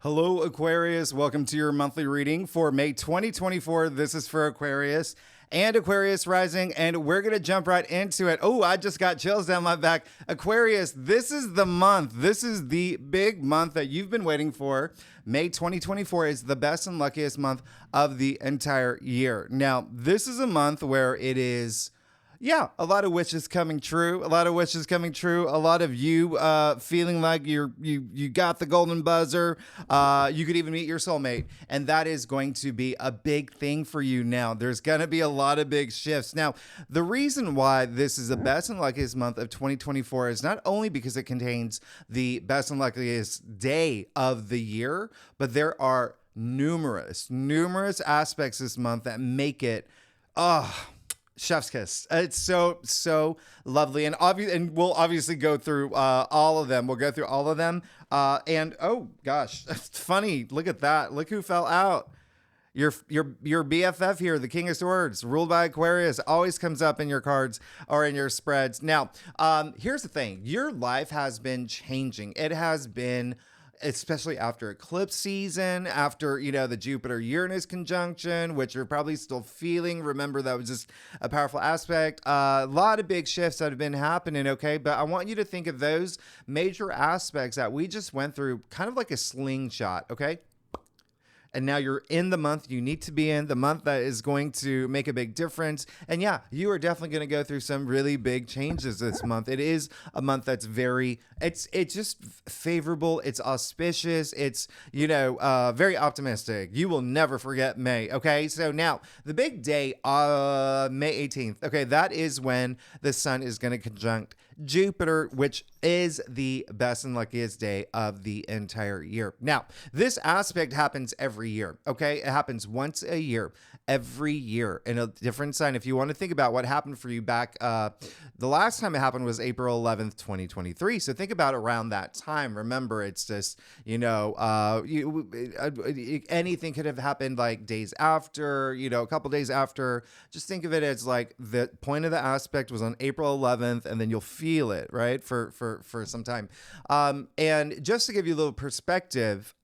Hello, Aquarius. Welcome to your monthly reading for May 2024. This is for Aquarius and Aquarius rising, and we're going to jump right into it. Oh, I just got chills down my back. Aquarius, this is the month. This is the big month that you've been waiting for. May 2024 is the best and luckiest month of the entire year. Now, this is a month where it is... yeah, a lot of wishes coming true. A lot of wishes coming true. A lot of you feeling like you got the golden buzzer. You could even meet your soulmate, and that is going to be a big thing for you now. There's going to be a lot of big shifts. Now, the reason why this is the best and luckiest month of 2024 is not only because it contains the best and luckiest day of the year, but there are numerous aspects this month that make it chef's kiss. It's so lovely, and we'll obviously go through all of them. We'll go through all of them. And oh gosh, it's funny. Look at that. Look who fell out. Your BFF here, the King of Swords, ruled by Aquarius, always comes up in your cards or in your spreads. Now, here's the thing. Your life has been changing. It has been, especially after eclipse season, after, the Jupiter-Uranus conjunction, which you're probably still feeling. Remember, that was just a powerful aspect. A lot of big shifts that have been happening, okay? But I want you to think of those major aspects that we just went through kind of like a slingshot, okay? And now you're in the month you need to be in, the month that is going to make a big difference. And yeah, you are definitely going to go through some really big changes this month. It is a month that's it's just favorable. It's auspicious. It's, very optimistic. You will never forget May. Okay. So now the big day, May 18th. Okay. That is when the sun is going to conjunct Jupiter, which is the best and luckiest day of the entire year. Now, this aspect happens every year, okay? It happens once a year, every year in a different sign. If you want to think about what happened for you back, the last time it happened was April 11th, 2023. So think about around that time. Remember, it's just, anything could have happened like days after, a couple days after. Just think of it as like the point of the aspect was on April 11th, and then you'll feel it, right, for some time. And just to give you a little perspective,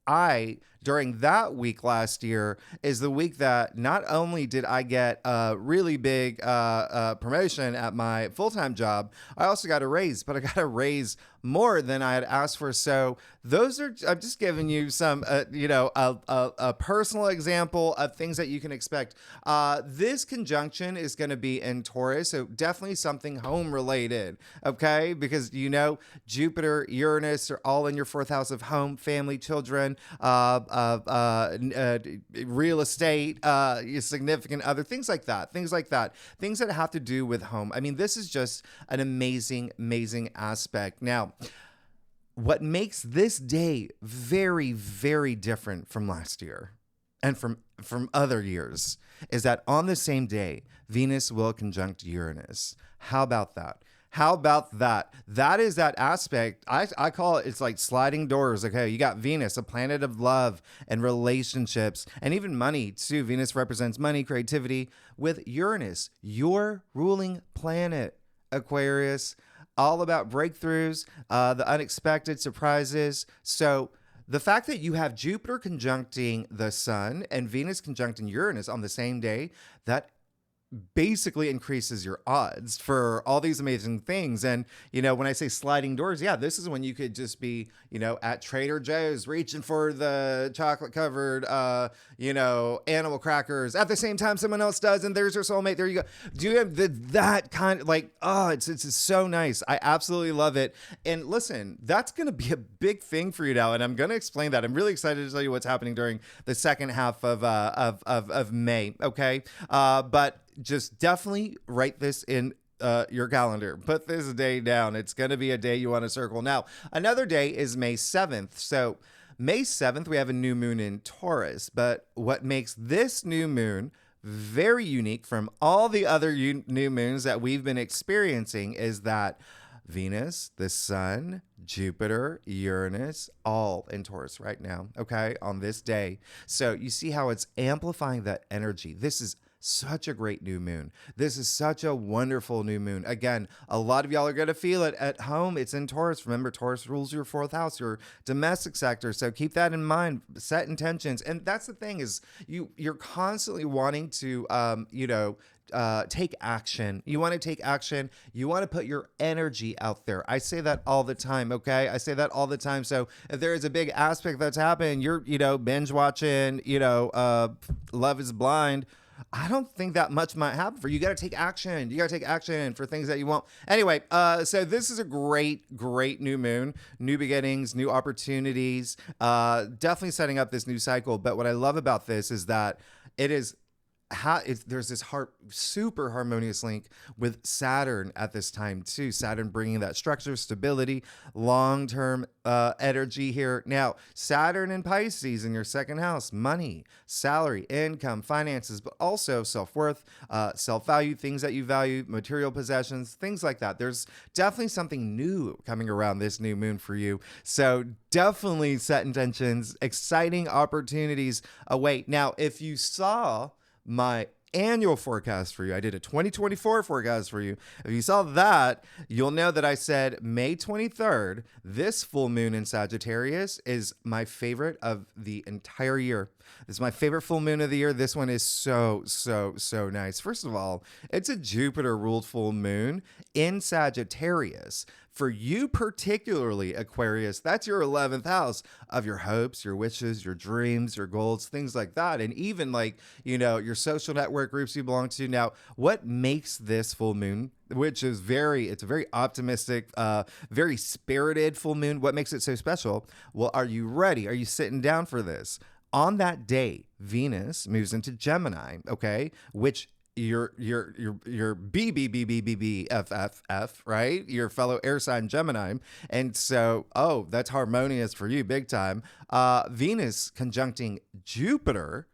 during that week last year is the week that not only did I get a really big promotion at my full-time job, I also got a raise, but I got a raise more than I had asked for. So those are, I'm just giving you some, a personal example of things that you can expect. This conjunction is going to be in Taurus, so definitely something home related, okay? Because, Jupiter, Uranus are all in your fourth house of home, family, children, real estate, your significant other, things like that, things that have to do with home. I mean, this is just an amazing aspect. Now, what makes this day very, very different from last year and from other years is that on the same day, Venus will conjunct Uranus. How about that? How about that? That is that aspect. I call it's like sliding doors. Okay, you got Venus, a planet of love and relationships and even money too. Venus represents money, creativity, with Uranus, your ruling planet, Aquarius, all about breakthroughs, the unexpected surprises. So the fact that you have Jupiter conjuncting the sun and Venus conjuncting Uranus on the same day, that basically increases your odds for all these amazing things. And, when I say sliding doors, yeah, this is when you could just be, at Trader Joe's reaching for the chocolate covered, animal crackers at the same time someone else does. And there's your soulmate. There you go. Do you have that kind of it's so nice. I absolutely love it. And listen, that's going to be a big thing for you now. And I'm going to explain that. I'm really excited to tell you what's happening during the second half of May. Okay. But just definitely write this in your calendar. Put this day down. It's going to be a day you want to circle. Now, another day is May 7th. So May 7th, we have a new moon in Taurus. But what makes this new moon very unique from all the other new moons that we've been experiencing is that Venus, the sun, Jupiter, Uranus, all in Taurus right now, okay, on this day. So you see how it's amplifying that energy. This is such a great new moon. This is such a wonderful new moon. Again, a lot of y'all are going to feel it at home. It's in Taurus. Remember, Taurus rules your fourth house, your domestic sector. So keep that in mind. Set intentions. And that's the thing is you're constantly wanting to, take action. You want to take action. You want to put your energy out there. I say that all the time. Okay. I say that all the time. So if there is a big aspect that's happening, you're, binge watching, Love is Blind. I don't think that much might happen for you. You got to take action. You got to take action for things that you want. Anyway, so this is a great, great new moon, new beginnings, new opportunities, definitely setting up this new cycle. But what I love about this is that there's this super harmonious link with Saturn at this time too. Saturn bringing that structure, stability, long-term energy here. Now, Saturn in Pisces in your second house, money, salary, income, finances, but also self-worth, self-value, things that you value, material possessions, things like that. There's definitely something new coming around this new moon for you. So definitely set intentions, exciting opportunities await. Now, if you saw my annual forecast for you, I did a 2024 forecast for you. If you saw that, you'll know that I said May 23rd, this full moon in Sagittarius is my favorite of the entire year. This is my favorite full moon of the year. This one is so, so, so nice. First of all, it's a Jupiter ruled full moon in Sagittarius. For you particularly, Aquarius, that's your 11th house of your hopes, your wishes, your dreams, your goals, things like that. And even your social network groups you belong to. Now, what makes this full moon, which is it's a very optimistic, very spirited full moon. What makes it so special? Well, are you ready? Are you sitting down for this? On that day, Venus moves into Gemini, okay, which your BBBBBBFFF, right? Your fellow air sign Gemini. And so, that's harmonious for you big time. Venus conjuncting Jupiter.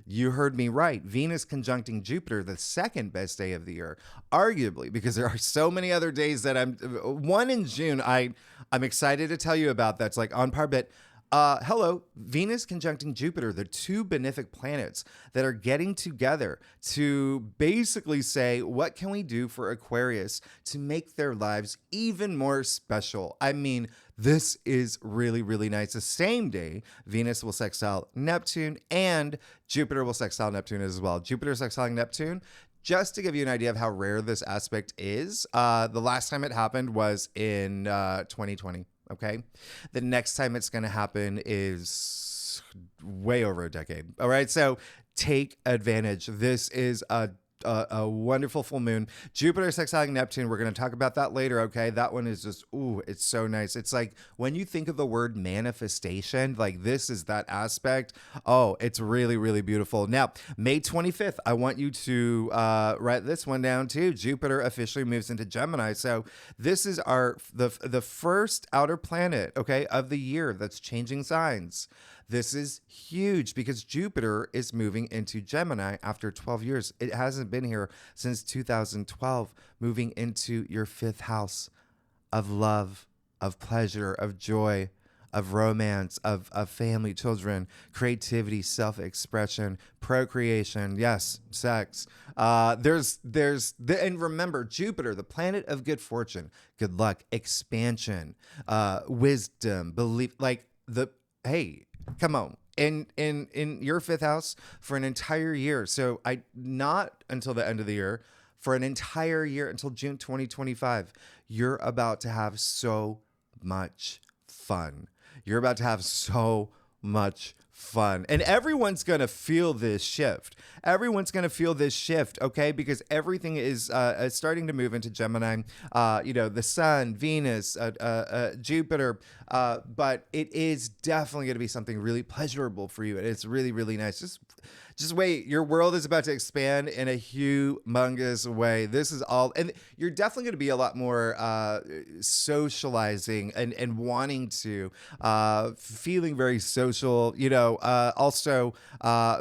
You heard me right. Venus conjuncting Jupiter, the second best day of the year, arguably, because there are so many other days that one in June, I'm excited to tell you about that's like on par, but hello, Venus conjuncting Jupiter, the two benefic planets that are getting together to basically say, what can we do for Aquarius to make their lives even more special? I mean, this is really, really nice. The same day, Venus will sextile Neptune and Jupiter will sextile Neptune as well. Jupiter sextiling Neptune. Just to give you an idea of how rare this aspect is, the last time it happened was in 2020. Okay. The next time it's going to happen is way over a decade. All right. So take advantage. This is a wonderful full moon. Jupiter sextiling Neptune. We're going to talk about that later. Okay. That one is just, it's so nice. It's like when you think of the word manifestation, like this is that aspect. Oh, it's really, really beautiful. Now, May 25th, I want you to write this one down too. Jupiter officially moves into Gemini. So this is the first outer planet, okay, of the year that's changing signs. This is huge because Jupiter is moving into Gemini after 12 years. It hasn't been here since 2012, moving into your fifth house of love, of pleasure, of joy, of romance, of family, children, creativity, self-expression, procreation, yes, sex. And remember, Jupiter, the planet of good fortune, good luck, expansion, wisdom, belief, hey, come on. In your fifth house for an entire year. So not until the end of the year, for an entire year until June 2025, you're about to have so much fun. You're about to have so much fun. And everyone's going to feel this shift. Okay? Because everything is starting to move into Gemini. The Sun, Venus, Jupiter. But it is definitely going to be something really pleasurable for you. And it's really, really nice. Just wait. Your world is about to expand in a humongous way. This is all, and you're definitely going to be a lot more socializing and wanting to, feeling very social, Also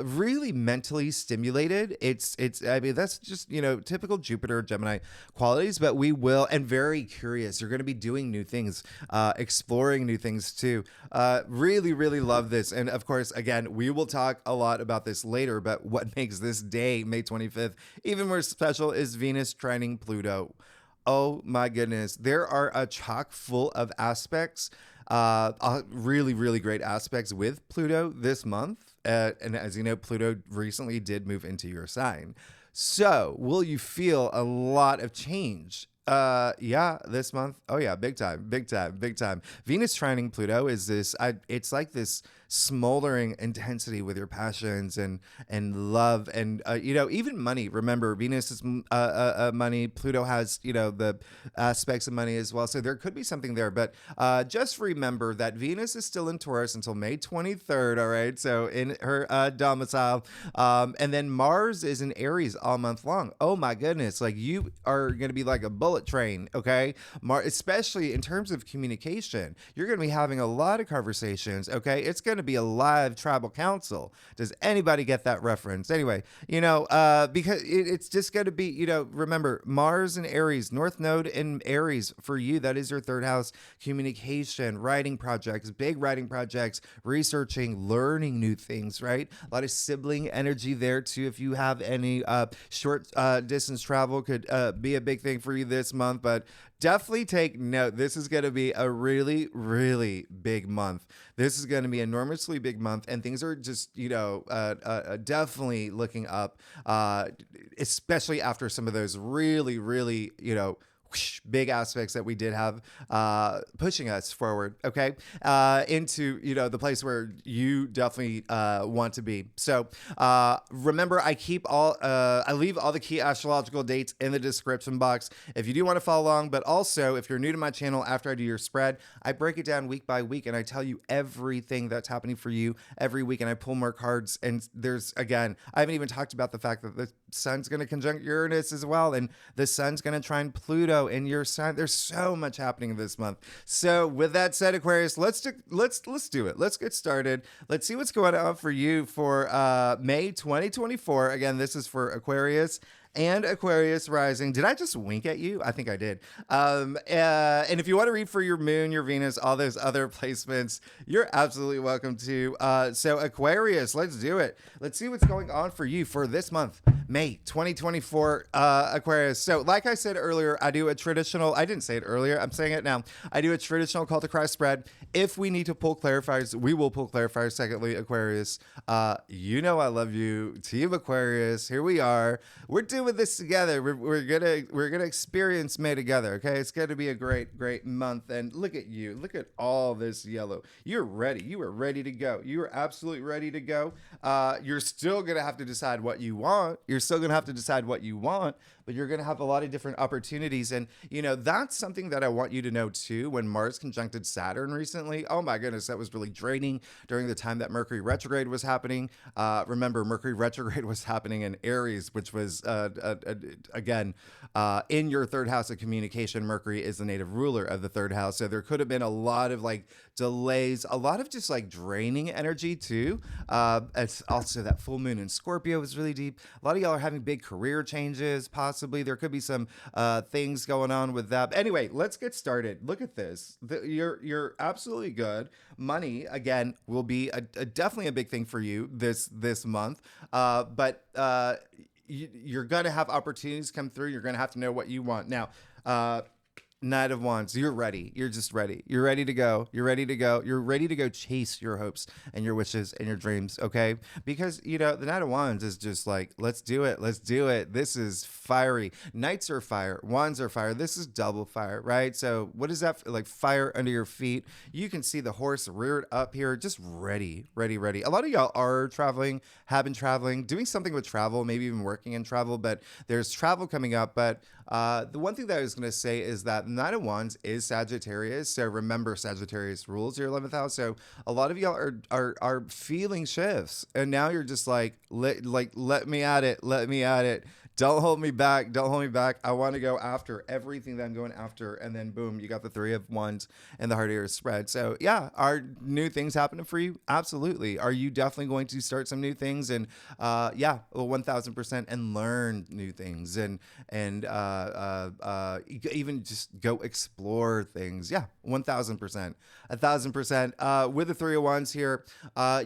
really mentally stimulated. I mean, that's just, typical Jupiter Gemini qualities, but we will, and very curious. You're going to be doing new things, exploring new things too. Really, really love this. And of course, again, we will talk a lot about this later, but what makes this day, May 25th, even more special is Venus trining Pluto. Oh my goodness. There are a chock full of aspects, really, really great aspects with Pluto this month. And as you know, Pluto recently did move into your sign. So will you feel a lot of change? Yeah, this month. Oh yeah, big time, big time, big time. Venus trining Pluto is it's like this smoldering intensity with your passions and love and even money. Remember, Venus is money. Pluto has the aspects of money as well. So there could be something there, but just remember that Venus is still in Taurus until May 23rd. All right, so in her domicile, and then Mars is in Aries all month long. Oh my goodness, like you are going to be like a bullet train. Okay, especially in terms of communication, you're going to be having a lot of conversations. Okay, it's going to be a live tribal council. Does anybody get that reference? Anyway, because it's just going to be, remember Mars and Aries, North Node in Aries for you. That is your third house. Communication, writing projects, big writing projects, researching, learning new things, right? A lot of sibling energy there too. If you have any short distance travel could be a big thing for you this month, but definitely take note. This is going to be a really, really big month. This is going to be an enormously big month, and things are just, definitely looking up, especially after some of those really, really, big aspects that we did have pushing us forward, okay, into the place where you definitely want to be. So remember, I leave all the key astrological dates in the description box if you do want to follow along. But also, if you're new to my channel, after I do your spread, I break it down week by week and I tell you everything that's happening for you every week, and I pull more cards. And I haven't even talked about the fact that the sun's going to conjunct Uranus as well, and the sun's going to trine Pluto in your sign. There's so much happening this month. So with that said, Aquarius, let's do it. Let's get started. Let's see what's going on for you for May 2024. Again, this is for Aquarius and Aquarius rising. Did I just wink at you? I think I did. And if you want to read for your moon, your Venus, all those other placements, you're absolutely welcome to. So Aquarius, let's do it. Let's see what's going on for you for this month, May 2024, Aquarius. So like I said earlier, I didn't say it earlier, I'm saying it now. I do a traditional call to cry spread. If we need to pull clarifiers, we will pull clarifiers. Secondly, Aquarius, I love you. Team Aquarius, here we are. We're doing this together. We're gonna experience May together. Okay, it's gonna be a great month. And look at you. Look at all this yellow. You're ready. You are ready to go. You are absolutely ready to go. You're still gonna have to decide what you want. But you're going to have a lot of different opportunities. And, that's something that I want you to know too. When Mars conjuncted Saturn recently, oh my goodness, that was really draining during the time that Mercury retrograde was happening. Remember, Mercury retrograde was happening in Aries, which was, again, in your third house of communication. Mercury is the native ruler of the third house. So there could have been a lot of delays, a lot of just draining energy too. It's also that full moon in Scorpio was really deep. A lot of y'all are having big career changes, possibly. There could be some things going on with that. But anyway, let's get started. Look at this. You're absolutely good. Money, again, will be definitely a big thing for you this month. But you're going to have opportunities come through. You're going to have to know what you want. Now, Knight of Wands, you're ready. You're just ready. You're ready to go. You're ready to go. You're ready to go chase your hopes and your wishes and your dreams, okay? Because, the Knight of Wands is just let's do it. Let's do it. This is fiery. Knights are fire. Wands are fire. This is double fire, right? So what is that? Fire under your feet. You can see the horse reared up here, just ready. A lot of y'all are traveling, have been traveling, doing something with travel, maybe even working in travel, but there's travel coming up. But the one thing that I was going to say is that Knight of Wands is Sagittarius. So remember, Sagittarius rules your 11th house. So a lot of y'all are feeling shifts. And now you're just let me at it. Don't hold me back. Don't hold me back. I want to go after everything that I'm going after. And then boom, you got the Three of Wands and the Heart of your spread. So yeah, are new things happening for you? Absolutely. Are you definitely going to start some new things and yeah, well, 1000% and learn new things and even just go explore things. Yeah, 1000%, 1000%. With the Three of Wands here,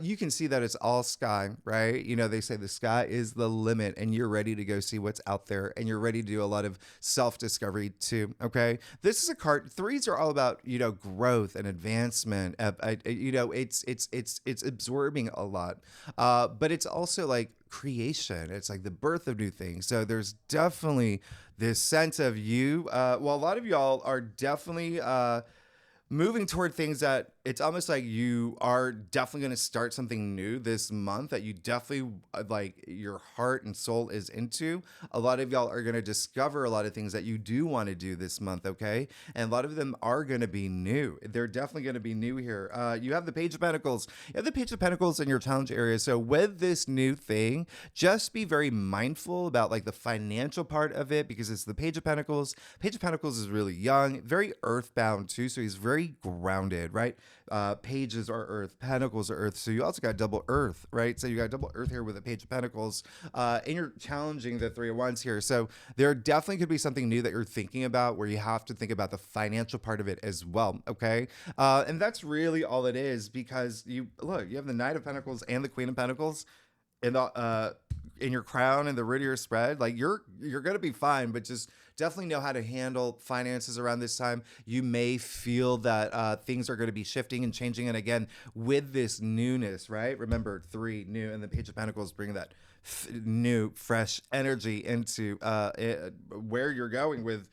you can see that it's all sky, right? You know, they say the sky is the limit and you're ready to go see what's out there and you're ready to do a lot of self-discovery too. Okay. This is a card. Threes are all about, you know, growth and advancement. You know, it's absorbing a lot. But it's also like creation. It's like the birth of new things. So there's definitely this sense of you. Well, a lot of y'all are definitely, moving toward things that it's almost like you are definitely going to start something new this month that you definitely like your heart and soul is into. A lot of y'all are going to discover a lot of things that you do want to do this month, okay? And a lot of them are going to be new. They're definitely going to be new here. You have the Page of Pentacles. You have the Page of Pentacles in your challenge area. So with this new thing, just be very mindful about like the financial part of it because it's the Page of Pentacles. Page of Pentacles is really young, very earthbound too. So he's very grounded, right? Pages are earth, pentacles are earth. So you also got double earth, right? So you got double earth here with a Page of Pentacles, and you're challenging the Three of Wands here. So there definitely could be something new that you're thinking about where you have to think about the financial part of it as well. Okay. And that's really all it is because you have the Knight of Pentacles and the Queen of Pentacles in your crown and the root of your spread. Like you're going to be fine, but just definitely know how to handle finances around this time. You may feel that things are going to be shifting and changing. And again, with this newness, right? Remember, three, new, and the Page of Pentacles bring that new, fresh energy into where you're going with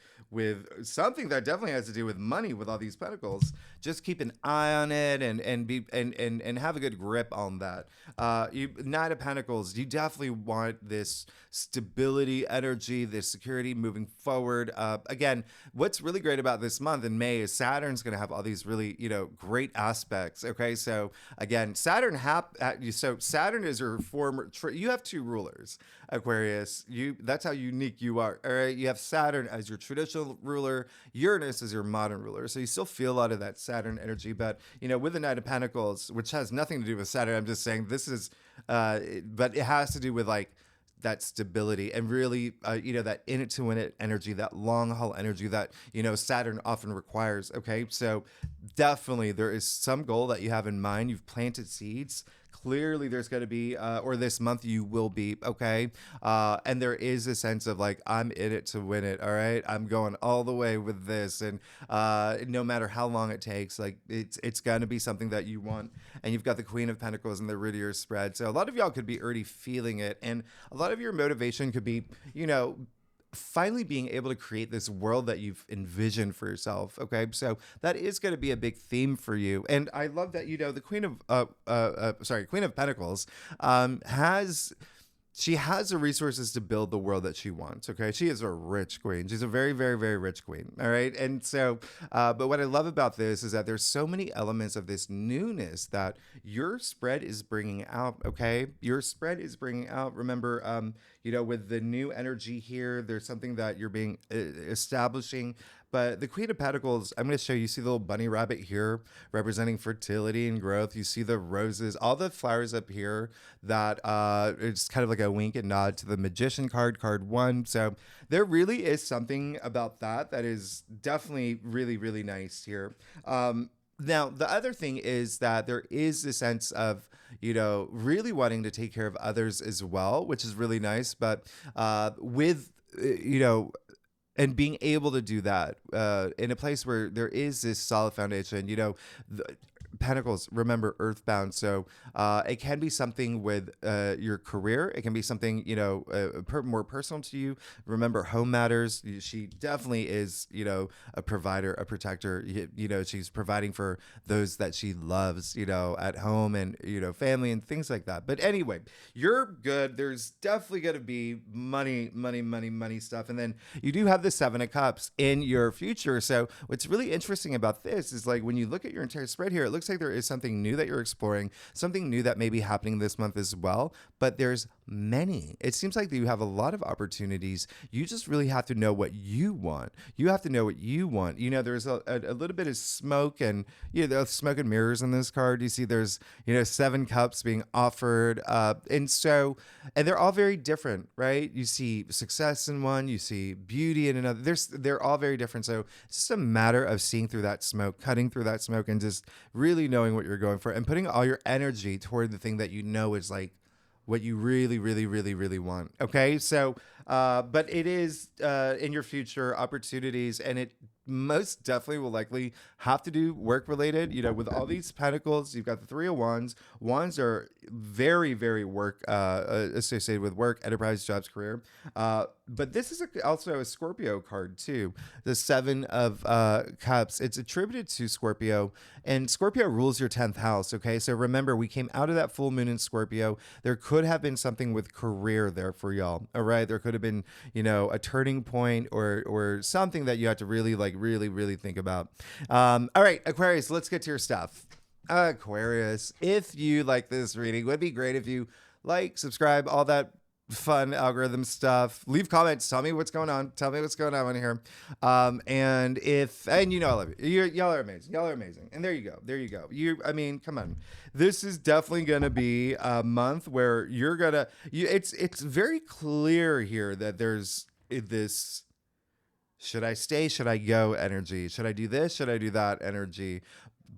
something that definitely has to do with money with all these pentacles. Just keep an eye on it and have a good grip on that. Knight of Pentacles, you definitely want this stability energy, this security moving forward. Again, what's really great about this month in May is Saturn's going to have all these really, great aspects. Okay. So again, Saturn is your former, you have two rulers, Aquarius. That's how unique you are. All right. You have Saturn as your traditional ruler, Uranus as your modern ruler. So you still feel a lot of that Saturn energy, but with the Knight of Pentacles, which has nothing to do with Saturn, I'm just saying this is, but it has to do with like that stability and really, that in it to win it energy, that long haul energy that, Saturn often requires. Okay. So definitely there is some goal that you have in mind. You've planted seeds. Clearly there's going to be, or this month you will be, okay? And there is a sense of like, I'm in it to win it, all right? I'm going all the way with this. And no matter how long it takes, like it's going to be something that you want. And you've got the Queen of Pentacles and the root of your spread. So a lot of y'all could be already feeling it. And a lot of your motivation could be, finally being able to create this world that you've envisioned for yourself. Okay. So that is going to be a big theme for you. And I love that, the Queen of Pentacles, she has the resources to build the world that she wants. Okay. She is a rich queen. She's a very, very, very rich queen. All right. And so, but what I love about this is that there's so many elements of this newness that your spread is bringing out. Okay. Your spread is bringing out. Remember, with the new energy here, there's something that you're being establishing. But the Queen of Pentacles, I'm going to show you, see the little bunny rabbit here representing fertility and growth. You see the roses, all the flowers up here that it's kind of like a wink and nod to the Magician card 1. So there really is something about that is definitely really, really nice here. Now, the other thing is that there is a sense of, really wanting to take care of others as well, which is really nice. But with, and being able to do that in a place where there is this solid foundation, Pentacles, remember, earthbound. So it can be something with your career. It can be something, more personal to you. Remember, home matters. She definitely is, a provider, a protector. She's providing for those that she loves, at home and, family and things like that. But anyway, you're good. There's definitely going to be money stuff. And then you do have the Seven of Cups in your future. So what's really interesting about this is like when you look at your entire spread here, it looks looks like there is something new that you're exploring, something new that may be happening this month as well. But there's many. It seems like you have a lot of opportunities. You just really have to know what you want. You have to know what you want. You know, there's a little bit of smoke and, you know, there's smoke and mirrors in this card. You see there's, you know, 7 cups being offered. And they're all very different, right? You see success in one, you see beauty in another. They're all very different. So it's just a matter of seeing through that smoke, cutting through that smoke, and just really knowing what you're going for and putting all your energy toward the thing that you know is like what you really, really, really, really want. Okay. So, but it is in your future opportunities, and it most definitely will likely have to do work related. You know, with all these pentacles, you've got the 3 of Wands. Wands are very, very work associated with work, enterprise, jobs, career. But this is also a Scorpio card too. The 7 of Cups. It's attributed to Scorpio, and Scorpio rules your 10th house. Okay, so remember, we came out of that full moon in Scorpio. There could have been something with career there for y'all. All right, there could have been, you know, a turning point or something that you had to really really think about. All right, Aquarius, let's get to your stuff. Aquarius, if you like this reading, would be great if you like, subscribe, all that fun algorithm stuff. Leave comments. Tell me what's going on. Tell me what's going on here. And you know, I love you. Y'all are amazing. Y'all are amazing. And there you go. There you go. I mean, come on. This is definitely going to be a month where you're going to, it's very clear here that there's this, should I stay? Should I go energy? Should I do this? Should I do that energy?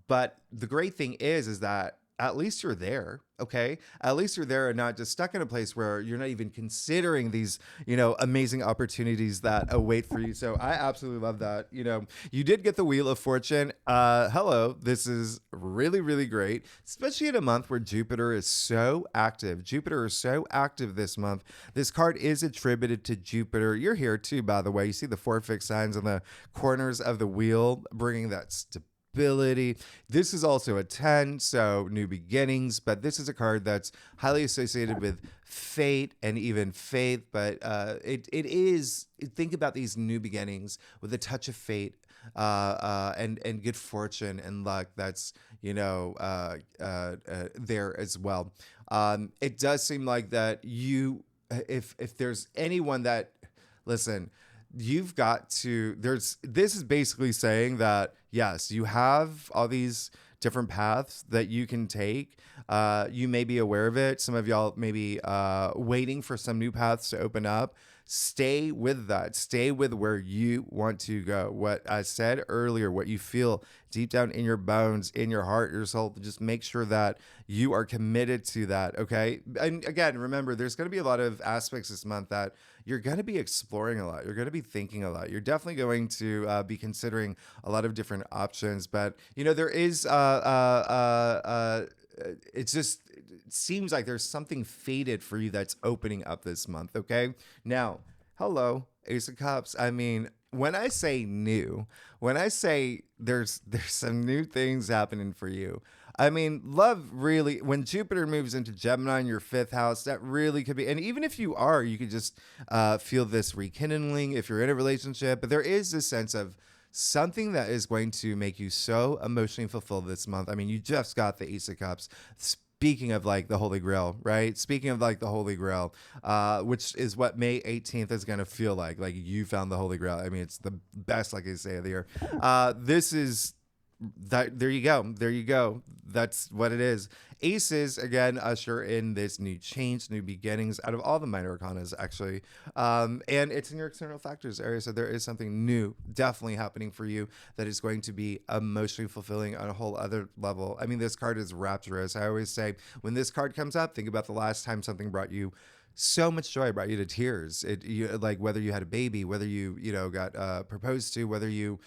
But the great thing is that at least you're there, okay? At least you're there and not just stuck in a place where you're not even considering these, you know, amazing opportunities that await for you. So I absolutely love that. You know, you did get the Wheel of Fortune. Hello, this is really, really great, especially in a month where Jupiter is so active. Jupiter is so active this month. This card is attributed to Jupiter. You're here too, by the way. You see the 4 fixed signs on the corners of the wheel, bringing that stability. This is also a 10, so new beginnings, but this is a card that's highly associated with fate and even faith. But it is, think about these new beginnings with a touch of fate and good fortune and luck that's, you know, there as well. It does seem like that you, if there's anyone that, listen, you've got to, this is basically saying that, yes, you have all these different paths that you can take. You may be aware of it. Some of y'all may be waiting for some new paths to open up. Stay with that. Stay with where you want to go. What I said earlier, what you feel deep down in your bones, in your heart, your soul, just make sure that you are committed to that, okay? And again, remember, there's going to be a lot of aspects this month that you're going to be exploring a lot. You're going to be thinking a lot. You're definitely going to be considering a lot of different options. But, you know, there is, it seems like there's something fated for you that's opening up this month, okay? Now, hello, Ace of Cups. I mean, when I say new, when I say there's some new things happening for you, I mean, love really, when Jupiter moves into Gemini in your 5th house, that really could be, and even if you are, you could just feel this rekindling if you're in a relationship, but there is this sense of something that is going to make you so emotionally fulfilled this month. I mean, you just got the Ace of Cups. Speaking of like the Holy Grail, right? Speaking of like the Holy Grail, which is what May 18th is going to feel like you found the Holy Grail. I mean, it's the best, like I say, of the year. This is that. There you go. There you go. That's what it is. Aces, again, usher in this new change, new beginnings out of all the minor arcanas, actually. And it's in your external factors area. So there is something new definitely happening for you that is going to be emotionally fulfilling on a whole other level. I mean, this card is rapturous. I always say when this card comes up, think about the last time something brought you so much joy, brought you to tears. Like whether you had a baby, whether you got proposed to, whether you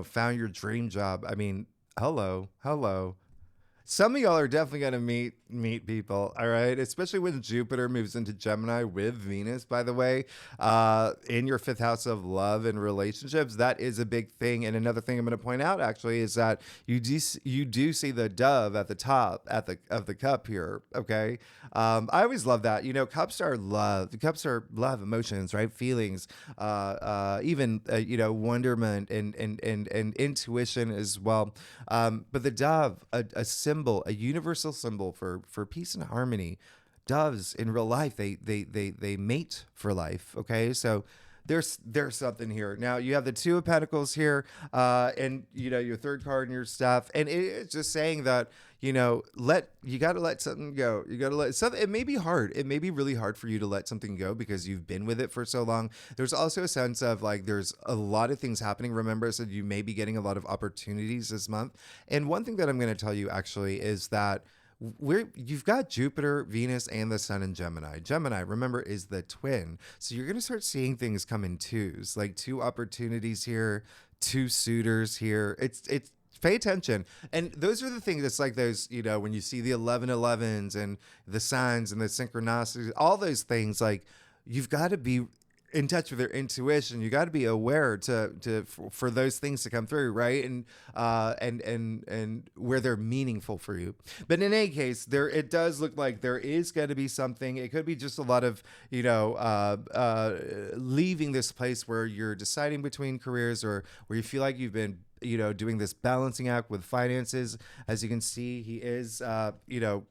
found your dream job. I mean, hello. some of y'all are definitely going to meet people, all right? Especially when Jupiter moves into Gemini with Venus, by the way, in your fifth house of love and relationships. That is a big thing. And another thing I'm going to point out actually is that you do see the dove at the top of the cup here, okay? I always love that. You know, cups are love. The cups are love, emotions, right? Feelings, even you know, wonderment and intuition as well. But the dove, a symbol, a universal symbol for peace and harmony. Doves in real life, they mate for life. Okay, so there's something here. Now you have the Two of Pentacles here, and you know your third card in your stuff, and it's just saying that you know you got to let something go. You got to let something. It may be hard. It may be really hard for you to let something go because you've been with it for so long. There's also a sense of like there's a lot of things happening. Remember, so you may be getting a lot of opportunities this month. And one thing that I'm going to tell you actually is that you've got Jupiter, Venus, and the Sun in Gemini. Gemini, remember, is the twin. So you're going to start seeing things come in twos, like two opportunities here, two suitors here. It's pay attention. And those are the things that's like those, you know, when you see the 1111s and the signs and the synchronicities, all those things, like you've got to be in touch with their intuition. You got to be aware for those things to come through, right? And where they're meaningful for you. But in any case, it does look like there is going to be something. It could be just a lot of, you know, leaving this place where you're deciding between careers or where you feel like you've been, you know, doing this balancing act with finances. As you can see, he is, you know,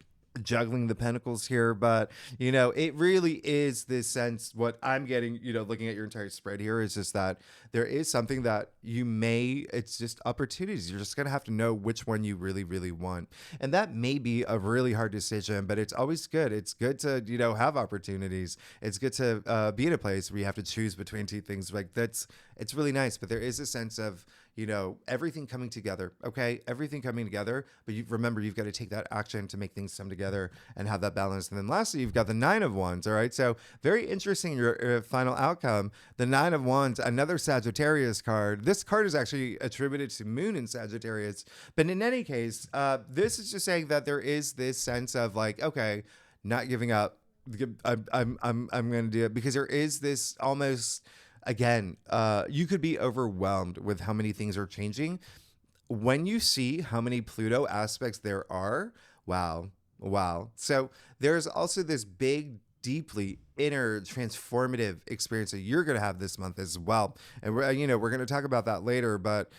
juggling the pentacles here, but you know it really is this sense. What I'm getting, you know, looking at your entire spread here, is just that there is something that it's just opportunities. You're just gonna have to know which one you really want, and that may be a really hard decision, but it's always good. It's good to, you know, have opportunities. It's good to be in a place where you have to choose between two things. Like it's really nice, but there is a sense of, you know, everything coming together, okay? Everything coming together, but remember, you've got to take that action to make things come together and have that balance. And then lastly, you've got the Nine of Wands, all right? So very interesting, your final outcome. The Nine of Wands, another Sagittarius card. This card is actually attributed to Moon in Sagittarius. But in any case, this is just saying that there is this sense of like, okay, not giving up. I'm going to do it, because there is this almost... Again, you could be overwhelmed with how many things are changing. When you see how many Pluto aspects there are, wow. So there's also this big, deeply inner transformative experience that you're going to have this month as well. And we're going to talk about that later, but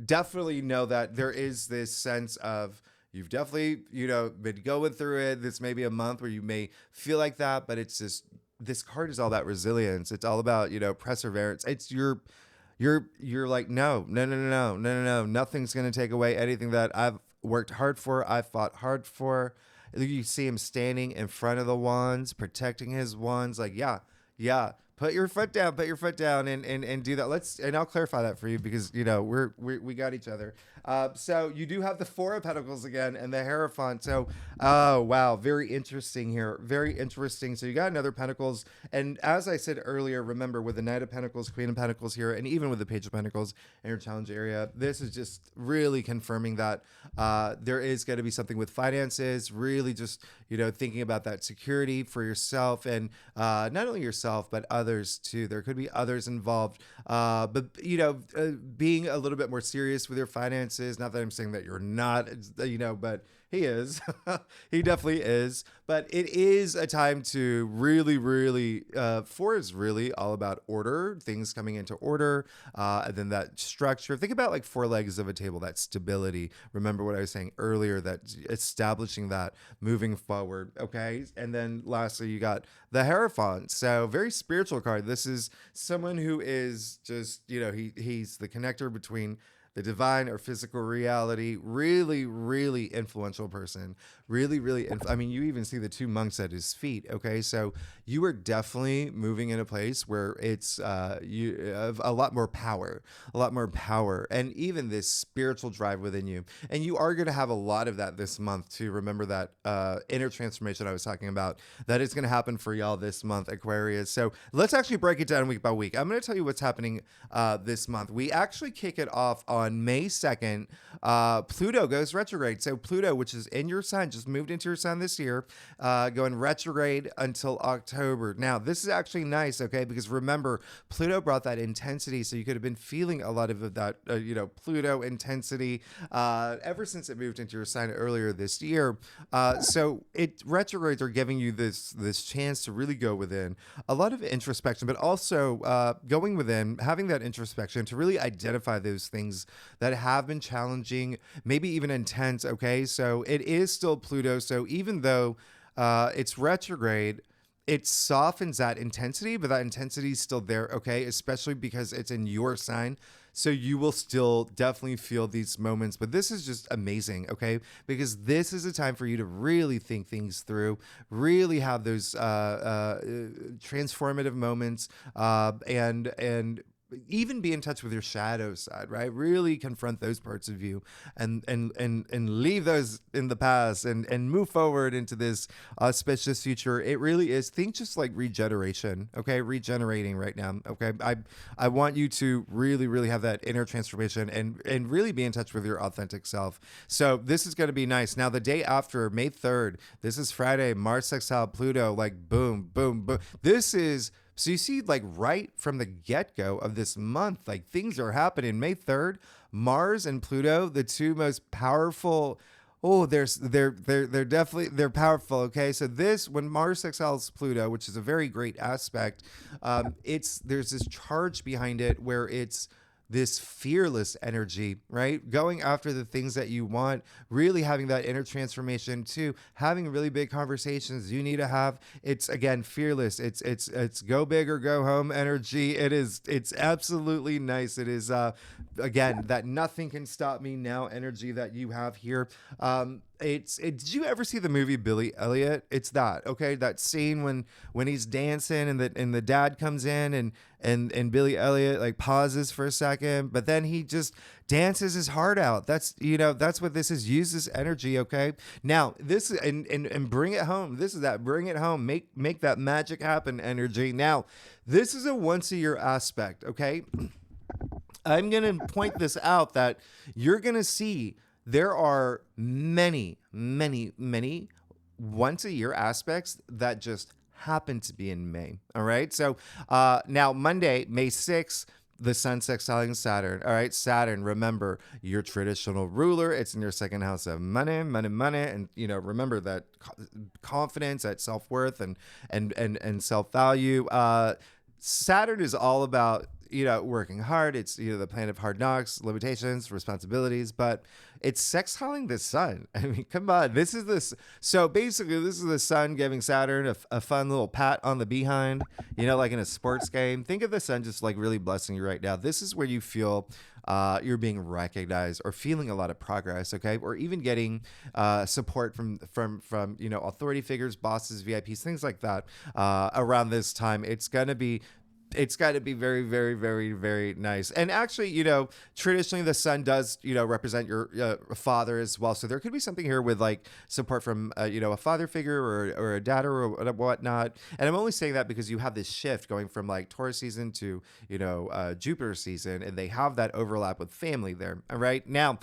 definitely know that there is this sense of, you've definitely, you know, been going through it. This may be a month where you may feel like that, but it's just, this card is all about resilience. It's all about, you know, perseverance. It's you're like, no. Nothing's going to take away anything that I've worked hard for. I've fought hard for. You see him standing in front of the wands, protecting his wands. Like, yeah. Put your foot down and do that. And I'll clarify that for you, because, you know, we got each other. So you do have the Four of Pentacles again and the Hierophant. So, oh, wow. Very interesting here. Very interesting. So you got another Pentacles. And as I said earlier, remember, with the Knight of Pentacles, Queen of Pentacles here, and even with the Page of Pentacles in your challenge area, this is just really confirming that there is going to be something with finances, really just, you know, thinking about that security for yourself, and not only yourself, but others too. There could be others involved, but, you know, being a little bit more serious with your finances. Not that I'm saying that you're not, you know, but he is. He definitely is. But it is a time to really, four is really all about order, things coming into order, and then that structure. Think about like four legs of a table, that stability. Remember what I was saying earlier, that establishing that, moving forward, okay? And then lastly, you got the Hierophant. So very spiritual card. This is someone who is just, you know, he's the connector between the divine or physical reality. Really influential person, really, really, I mean, you even see the two monks at his feet. Okay, so you are definitely moving in a place where it's you have a lot more power, and even this spiritual drive within you. And you are going to have a lot of that this month too. Remember that inner transformation I was talking about, that is going to happen for y'all this month, Aquarius. So let's actually break it down week by week. I'm going to tell you what's happening this month. We actually kick it off on May 2nd. Pluto goes retrograde. So Pluto, which is in your sign, just moved into your sign this year, going retrograde until October. Now, this is actually nice, okay? Because remember, Pluto brought that intensity, so you could have been feeling a lot of that, Pluto intensity ever since it moved into your sign earlier this year. So retrogrades are giving you this chance to really go within, a lot of introspection, but also going within, having that introspection to really identify those things that have been challenging, maybe even intense. Okay, so it is still Pluto. So even though it's retrograde, it softens that intensity, but that intensity is still there. Okay, especially because it's in your sign. So you will still definitely feel these moments, but this is just amazing, okay? Because this is a time for you to really think things through, really have those transformative moments, and even be in touch with your shadow side, right? Really confront those parts of you, and leave those in the past, and move forward into this auspicious future. It really is. Think just like regeneration, okay? Regenerating right now, okay? I want you to really, really have that inner transformation, and really be in touch with your authentic self. So this is going to be nice. Now, the day after, May 3rd, this is Friday, Mars sextile Pluto, like boom, boom, boom. So you see, like right from the get-go of this month, like things are happening. May 3rd, Mars and Pluto, the two most powerful. Oh, they're definitely, they're powerful. Okay, so when Mars sextiles Pluto, which is a very great aspect, there's this charge behind it where it's this fearless energy, right? Going after the things that you want, really having that inner transformation too, having really big conversations you need to have. It's again fearless. It's go big or go home energy. It's absolutely nice. It is again that nothing can stop me now energy that you have here. Did you ever see the movie Billy Elliot? It's that, okay? That scene when he's dancing and the dad comes in and Billy Elliot like pauses for a second, but then he just dances his heart out. That's what this is. Use this energy, okay? Now this and bring it home. This is that bring it home. Make that magic happen energy. Now this is a once a year aspect, okay? I'm gonna point this out that you're gonna see. There are many, many, many once a year aspects that just happen to be in May. All right. So now Monday, May 6th, the sun sextiling Saturn. All right. Saturn, remember your traditional ruler. It's in your second house of money. And, remember that confidence, that self-worth and self-value. Saturn is all about, working hard. It's, the planet of hard knocks, limitations, responsibilities, but it's sextiling the sun. I mean, come on. So basically, this is the sun giving Saturn a fun little pat on the behind, like in a sports game. Think of the sun just like really blessing you right now. This is where you feel you're being recognized or feeling a lot of progress, okay? Or even getting support from authority figures, bosses, VIPs, things like that around this time. It's got to be very, very, very, very nice. And actually, traditionally the sun does, represent your father as well. So there could be something here with like support from, a father figure or a dad or whatnot. And I'm only saying that because you have this shift going from like Taurus season to, Jupiter season, and they have that overlap with family there. All right. Now,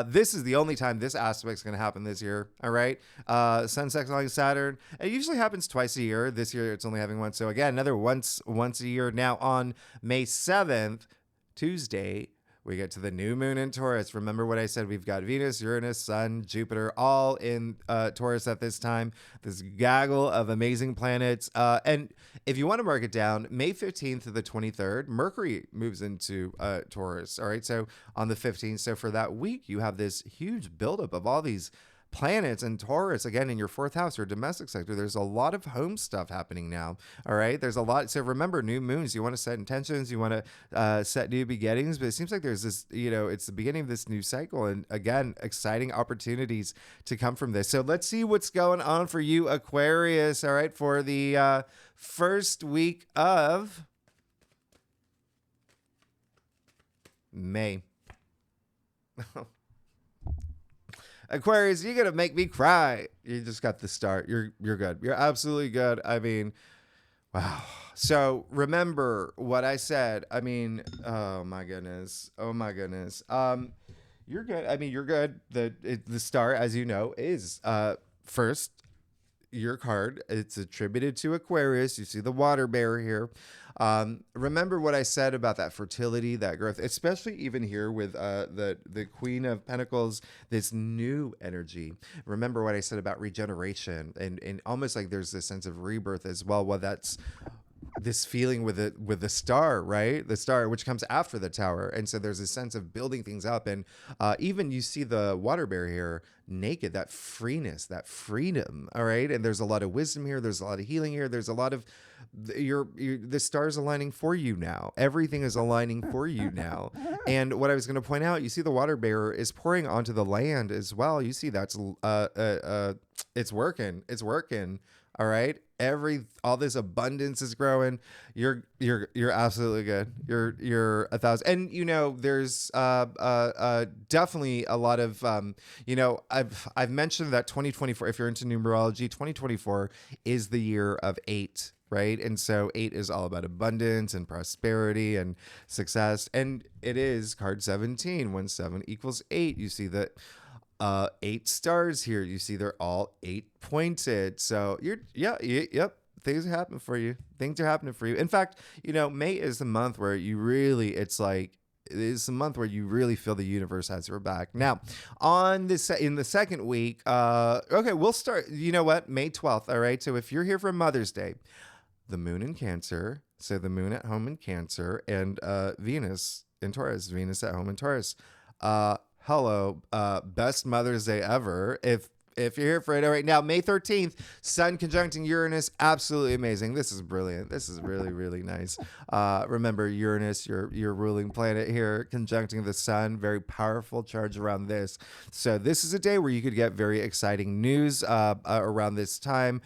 this is the only time this aspect is going to happen this year. All right. Sun sextiling Saturn. It usually happens twice a year. This year it's only having one. So again, another once a year. Now on May 7th, Tuesday, we get to the new moon in Taurus. Remember what I said? We've got Venus, Uranus, Sun, Jupiter, all in Taurus at this time. This gaggle of amazing planets. And if you want to mark it down, May 15th to the 23rd, Mercury moves into Taurus. All right. So on the 15th. So for that week, you have this huge buildup of all these planets and Taurus, again, in your fourth house, your domestic sector. There's a lot of home stuff happening now. All right. There's a lot. So remember, new moons, you want to set intentions, you want to set new beginnings. But it seems like there's this, it's the beginning of this new cycle. And again, exciting opportunities to come from this. So let's see what's going on for you, Aquarius. All right. For the first week of May. Aquarius, you're gonna make me cry. You just got the start. You're good. You're absolutely good. I mean, wow. So remember what I said. I mean, oh my goodness. Oh my goodness. You're good. I mean, you're good. The star, as you know, is first your card. It's attributed to Aquarius. You see the water bear here. Remember what I said about that fertility, that growth, especially even here with the Queen of Pentacles, this new energy. Remember what I said about regeneration and almost like there's this sense of rebirth as well. Well, that's this feeling with the star, right? The star, which comes after the tower. And so there's a sense of building things up. And even you see the water bear here naked, that freeness, that freedom. All right. And there's a lot of wisdom here. There's a lot of healing here. There's a lot of the stars aligning for you now. Everything is aligning for you now. And what I was going to point out, you see the water bear is pouring onto the land as well. You see that's it's working. It's working. All right. All this abundance is growing. You're absolutely good. You're 1,000. And there's definitely a lot of I've mentioned that 2024, if you're into numerology, 2024 is the year of 8. Right. And so 8 is all about abundance and prosperity and success. And it is card 17. When 7 equals 8, you see that 8 stars here. You see they're all 8 pointed. So yep. Things are happening for you. Things are happening for you. In fact, May is the month where you really, it's the month where you really feel the universe has your back. Now, in the second week, okay, we'll start, May 12th. All right. So if you're here for Mother's Day, the moon in Cancer, so the moon at home in Cancer, and Venus in Taurus, Venus at home in Taurus. Hello, best Mother's Day ever. If you're here for it right now, May 13th, Sun conjuncting Uranus, absolutely amazing. This is brilliant. This is really, really nice. Remember, Uranus, your ruling planet here, conjuncting the Sun, very powerful charge around this. So this is a day where you could get very exciting news around this time.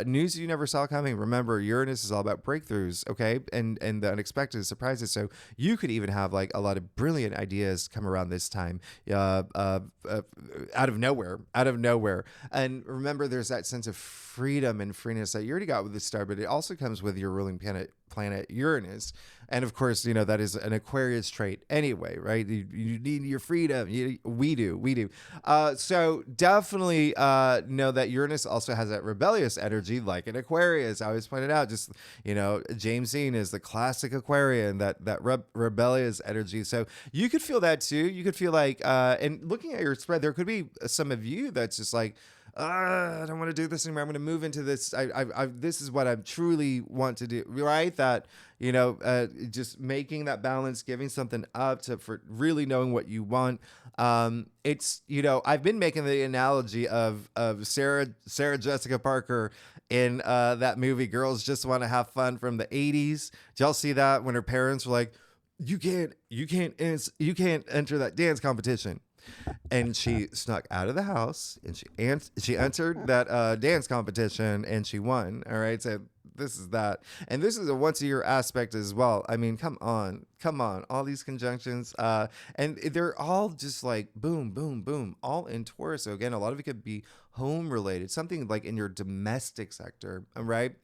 News you never saw coming. Remember, Uranus is all about breakthroughs, okay, and the unexpected surprises. So you could even have like a lot of brilliant ideas come around this time, out of nowhere. And remember, there's that sense of freedom and freeness that you already got with the star, but it also comes with your ruling planet Uranus. And of course, that is an Aquarius trait anyway, right? You need your freedom. We do. So definitely know that Uranus also has that rebellious energy like an Aquarius. I always pointed out, just, James Dean is the classic Aquarian, that rebellious energy. So you could feel that too. You could feel like, and looking at your spread, there could be some of you that's just like, I don't want to do this anymore. I'm going to move into this. This is what I truly want to do, right? That, just making that balance, giving something up for really knowing what you want. It's, I've been making the analogy of Sarah Jessica Parker in that movie, Girls Just Want to Have Fun, from the 80s. Did y'all see that when her parents were like, you can't enter that dance competition? And she snuck out of the house and she entered that dance competition and she won. All right. So this is that. And this is a once a year aspect as well. I mean, come on. All these conjunctions. And they're all just like boom, boom, boom, all in Taurus. So again, a lot of it could be home related, something like in your domestic sector. Right.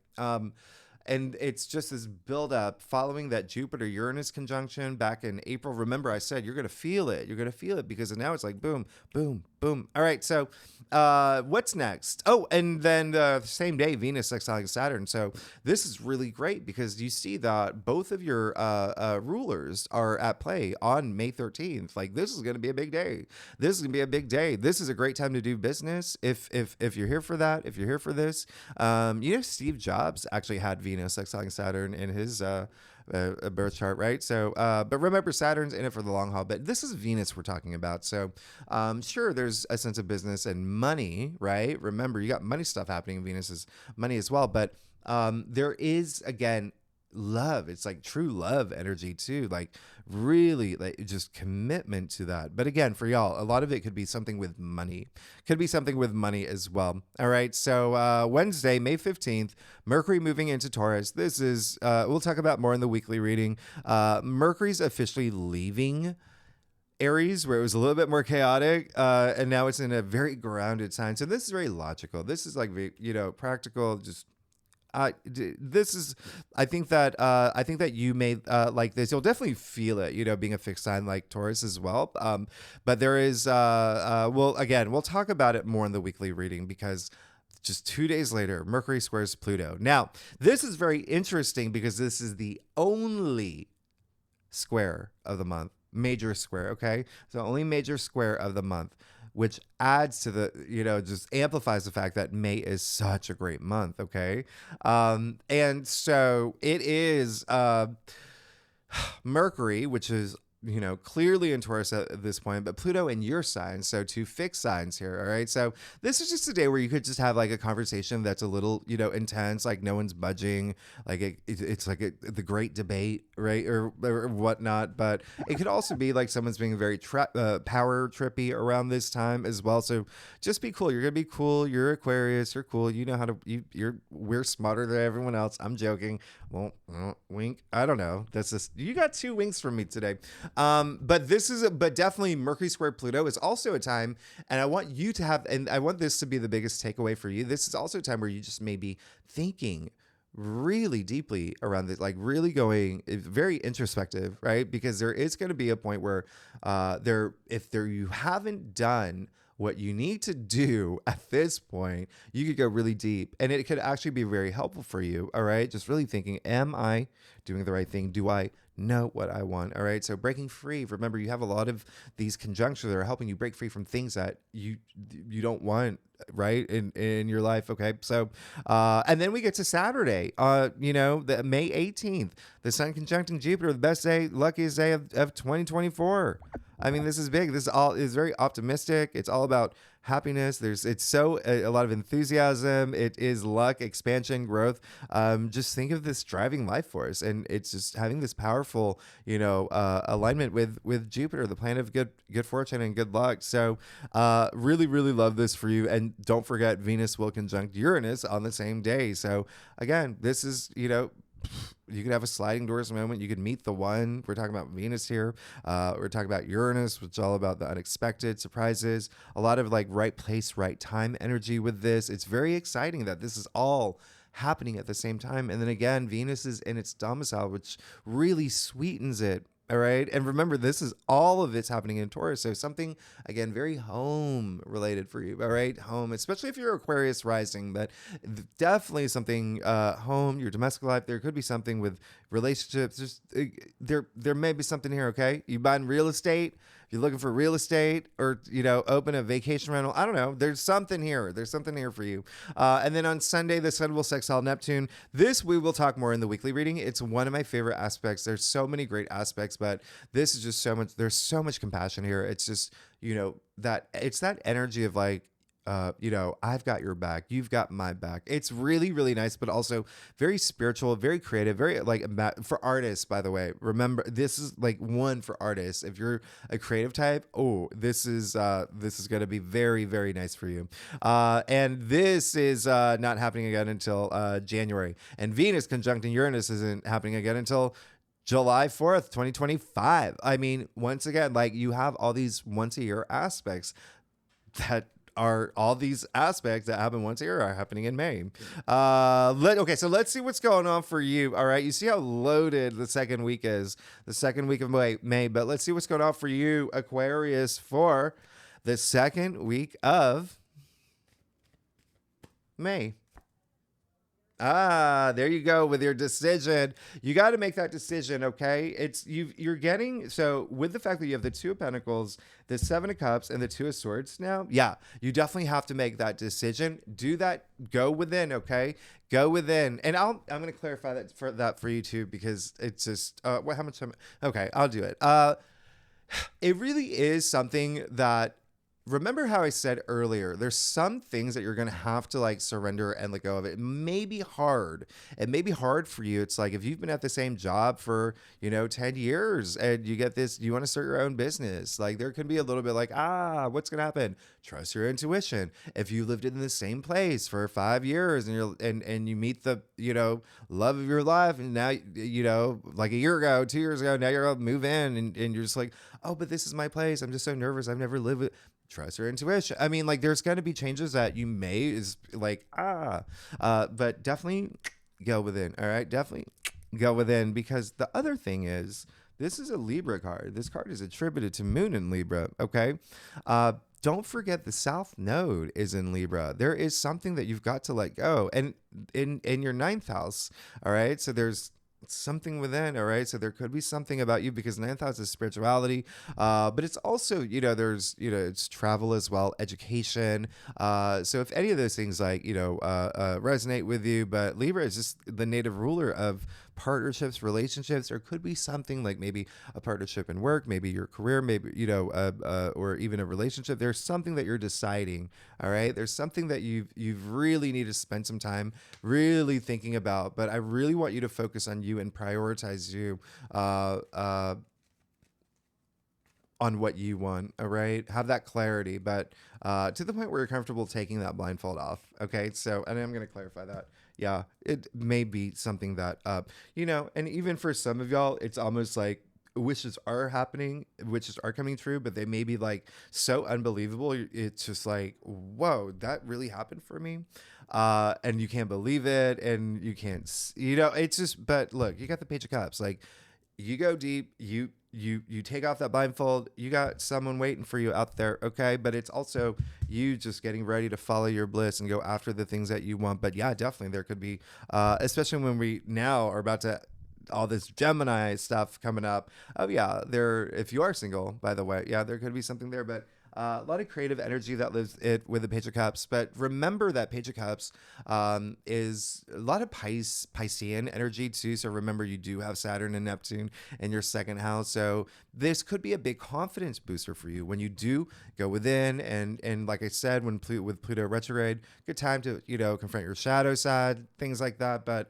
And it's just this build up following that Jupiter-Uranus conjunction back in April. Remember, I said you're going to feel it. You're going to feel it because now it's like boom, boom, boom. All right. So what's next? Oh, and then the same day, Venus exiling Saturn. So this is really great because you see that both of your rulers are at play on May 13th. Like, this is going to be a big day. This is going to be a big day. This is a great time to do business. If you're here for that, if you're here for this, Steve Jobs actually had Venus exiling Saturn in his a birth chart, right? So, but remember, Saturn's in it for the long haul. But this is Venus we're talking about. So, sure, there's a sense of business and money, right? Remember, you got money stuff happening in Venus is money as well. But there is, again, love. It's like true love energy too, like really like just commitment to that. But again, for y'all, a lot of it could be something with money, as well. All right, so Wednesday, May 15th, Mercury moving into Taurus. This is we'll talk about more in the weekly reading. Mercury's officially leaving Aries, where it was a little bit more chaotic, and now it's in a very grounded sign. So this is very logical. This is like, practical, just this is, I think that you may like this. You'll definitely feel it, being a fixed sign like Taurus as well. But there is, well, again, we'll talk about it more in the weekly reading because just 2 days later, Mercury squares Pluto. Now, this is very interesting because this is the only square of the month, major square. Okay. So only major square of the month, which adds to the, just amplifies the fact that May is such a great month. Okay. And so it is Mercury, which is, clearly in Taurus at this point, but Pluto in your sign. So two fixed signs here. All right. So this is just a day where you could just have like a conversation that's a little, intense, like no one's budging. Like it's like the great debate, right? Or whatnot. But it could also be like someone's being very power trippy around this time as well. So just be cool. You're going to be cool. You're Aquarius. You're cool. You know how to, we're smarter than everyone else. I'm joking. Well, wink. I don't know. That's just, you got 2 winks from me today. But but definitely Mercury square Pluto is also a time, and I want you to have, and I want this to be the biggest takeaway for you. This is also a time where you just may be thinking really deeply around this, like really going very introspective, right? Because there is going to be a point where you haven't done what you need to do at this point, you could go really deep, and it could actually be very helpful for you. All right. Just really thinking, am I doing the right thing? Do I know what I want? All right. So breaking free. Remember, you have a lot of these conjunctions that are helping you break free from things that you don't want, right, in your life. Okay. So and then we get to Saturday, the May 18th, the sun conjuncting Jupiter, the best day, luckiest day of 2024. I mean, this is big. This is very optimistic. It's all about happiness. It's a lot of enthusiasm. It is luck, expansion, growth. Just think of this driving life force, and it's just having this powerful, alignment with Jupiter, the planet of good fortune and good luck. So, really, really love this for you. And don't forget, Venus will conjunct Uranus on the same day. So again, this is, you could have a sliding doors moment. You could meet the one. We're talking about Venus here. We're talking about Uranus, which is all about the unexpected surprises. A lot of like right place, right time energy with this. It's very exciting that this is all happening at the same time. And then again, Venus is in its domicile, which really sweetens it. All right. And remember, this is all of it's happening in Taurus. So something, again, very home related for you. All right. Home, especially if you're Aquarius rising, but definitely something home, your domestic life. There could be something with relationships. Just there may be something here. OK, you buying real estate. If you're looking for real estate or, open a vacation rental, I don't know. There's something here. There's something here for you. And then on Sunday, the sun will sextile Neptune. This we will talk more in the weekly reading. It's one of my favorite aspects. There's so many great aspects, but this is just so much. There's so much compassion here. It's just, that it's that energy of like, I've got your back. You've got my back. It's really, really nice, but also very spiritual, very creative, very like for artists, by the way. Remember, this is like one for artists. If you're a creative type, this is going to be very, very nice for you. And this is not happening again until January. And Venus conjuncting Uranus isn't happening again until July 4th, 2025. I mean, once again, like you have all these once a year aspects that are all these aspects that happen once a year are happening in May. Okay, so let's see what's going on for you. All right, you see how loaded the second week is, the second week of May, but let's see what's going on for you, Aquarius, for the second week of May. There you go with your decision. You got to make that decision, okay? You're getting, so with the fact that you have the Two of Pentacles, the Seven of Cups, and the Two of Swords now, yeah, you definitely have to make that decision. Do that. Go within, okay? Go within, and I'm going to clarify that for you too, because it's just how much time? Okay, I'll do it. It really is something that. Remember how I said earlier, there's some things that you're going to have to like surrender and let go of. It may be hard. It may be hard for you. It's like if you've been at the same job for, 10 years and you get this, you want to start your own business. Like there can be a little bit like, what's going to happen? Trust your intuition. If you lived in the same place for 5 years and you meet the, love of your life, and now, like a year ago, 2 years ago, now you're going to move in and you're just like, oh, but this is my place. I'm just so nervous. I've never lived with. Trust your intuition. I mean, like, there's going to be changes that you may is like, but definitely go within. All right. Definitely go within, because the other thing is, this is a Libra card. This card is attributed to Moon in Libra. Okay. Don't forget the South Node is in Libra. There is something that you've got to let go. And in your ninth house. All right. So there's something within, all right? So there could be something about you, because ninth house is spirituality, but it's also, there's, it's travel as well, education. So if any of those things like, resonate with you, but Libra is just the native ruler of partnerships, relationships, or could be something like maybe a partnership in work, maybe your career, maybe, or even a relationship. There's something that you're deciding, all right? There's something that you've really need to spend some time really thinking about, but I really want you to focus on you and prioritize you, on what you want, all right? Have that clarity, but to the point where you're comfortable taking that blindfold off, okay? So, and I'm going to clarify that. Yeah, it may be something that, and even for some of y'all, it's almost like wishes are happening, wishes are coming true, but they may be like so unbelievable. It's just like, whoa, that really happened for me. And you can't believe it. And you can't, it's just, but look, you got the Page of Cups. Like, you go deep, you take off that blindfold, you got someone waiting for you out there, okay? But it's also you just getting ready to follow your bliss and go after the things that you want. But yeah, definitely there could be, especially when we now are about to, all this Gemini stuff coming up. Oh yeah, if you are single, by the way, yeah, there could be something there, but a lot of creative energy that lives it with the Page of Cups. But remember that Page of Cups is a lot of Piscean energy too. So remember, you do have Saturn and Neptune in your second house. So this could be a big confidence booster for you when you do go within. And like I said, with Pluto retrograde, good time to, confront your shadow side, things like that. But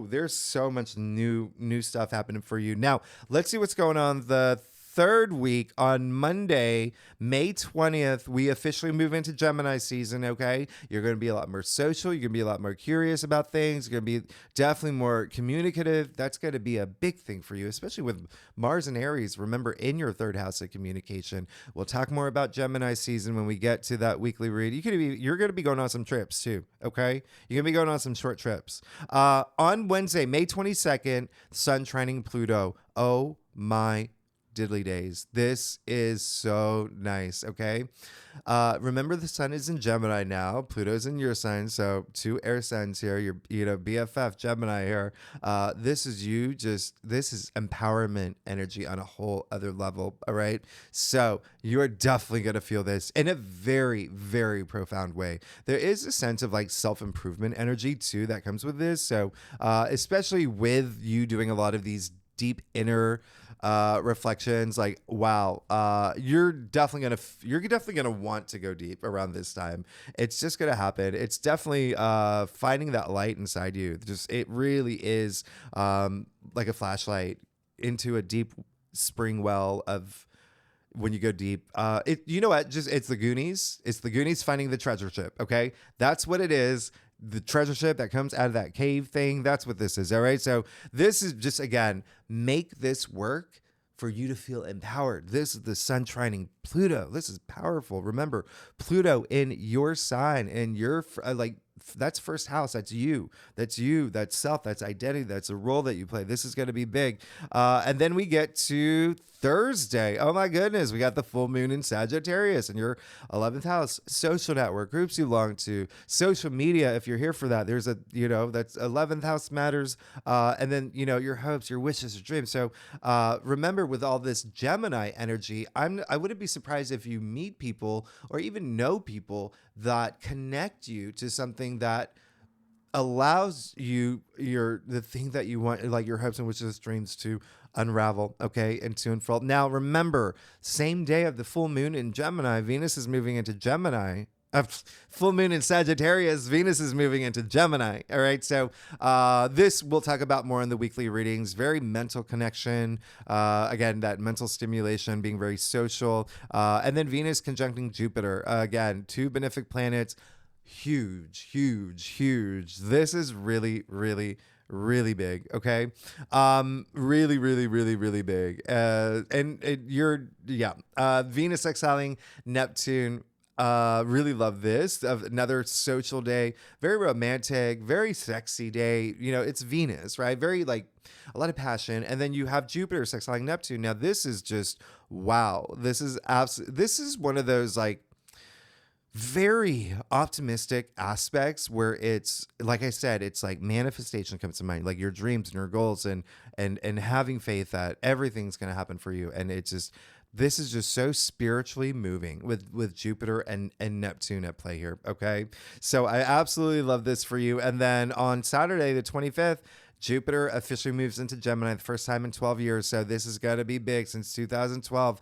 there's so much new stuff happening for you. Now, let's see what's going on the third week. On Monday, May 20th, we officially move into Gemini season, okay? You're going to be a lot more social. You're going to be a lot more curious about things. You're going to be definitely more communicative. That's going to be a big thing for you, especially with Mars and Aries. Remember, in your third house of communication. We'll talk more about Gemini season when we get to that weekly read. You're going to be going on some trips too, okay? You're going to be going on some short trips. On Wednesday, May 22nd, Sun trining Pluto. Oh my diddly days. This is so nice, okay? Remember, the Sun is in Gemini now. Pluto's in your sign, so two air signs here. Your BFF Gemini here. This is empowerment energy on a whole other level, all right? So you are definitely going to feel this in a very, very profound way. There is a sense of like self-improvement energy too that comes with this. So especially with you doing a lot of these deep inner reflections, like, wow, you're definitely gonna want to go deep around this time. It's just gonna happen. It's definitely finding that light inside you. It really is like a flashlight into a deep spring well of when you go deep. You know what? It's the Goonies. It's the Goonies finding the treasure ship. Okay, that's what it is. The treasure ship that comes out of that cave thing. That's what this is. All right. So this is just, again, make this work for you to feel empowered. This is the Sun trining Pluto. This is powerful. Remember, Pluto in your sign, and your like that's first house. That's you. That's you. That's self. That's identity. That's a role that you play. This is going to be big. And then we get to Thursday. Oh my goodness. We got the full moon in Sagittarius in your 11th house. Social network, groups you belong to, social media. If you're here for that, there's that's 11th house matters. And then, your hopes, your wishes, your dreams. So remember, with all this Gemini energy, I wouldn't be surprised if you meet people or even know people that connect you to something that allows you the thing that you want, like your hopes and wishes, dreams, to unravel, okay, and to unfold. Now, remember, same day of the full moon in Gemini, Venus is moving into Gemini. Full moon in Sagittarius, Venus is moving into Gemini. All right. So this we'll talk about more in the weekly readings. Very mental connection. Again, that mental stimulation, being very social. And then Venus conjuncting Jupiter. Again, 2 benefic planets. Huge, huge, huge. This is really, really, really big. Okay. Really, really, really, really big. Venus exiling Neptune. Really love this. Another social day, very romantic, very sexy day. It's Venus, right? Very like a lot of passion. And then you have Jupiter sextiling Neptune. Now this is just wow. This is one of those like very optimistic aspects where it's like I said, it's like manifestation comes to mind, like your dreams and your goals and having faith that everything's going to happen for you. And this is just so spiritually moving with Jupiter and Neptune at play here. Okay. So I absolutely love this for you. And then on Saturday, the 25th, Jupiter officially moves into Gemini the first time in 12 years. So this is going to be big since 2012.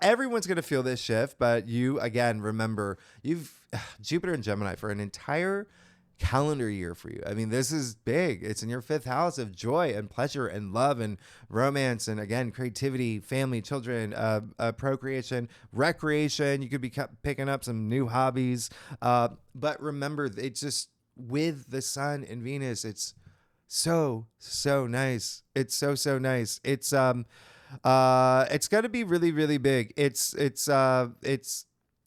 Everyone's going to feel this shift, but you, again, remember, you've Jupiter in Gemini for an entire calendar year for you. I mean, this is big. It's in your 5th house of joy and pleasure and love and romance. And again, creativity, family, children, procreation, recreation. You could be picking up some new hobbies. But remember, it's just with the sun and Venus, it's so nice. It's so nice. It's going to be really, really big. It's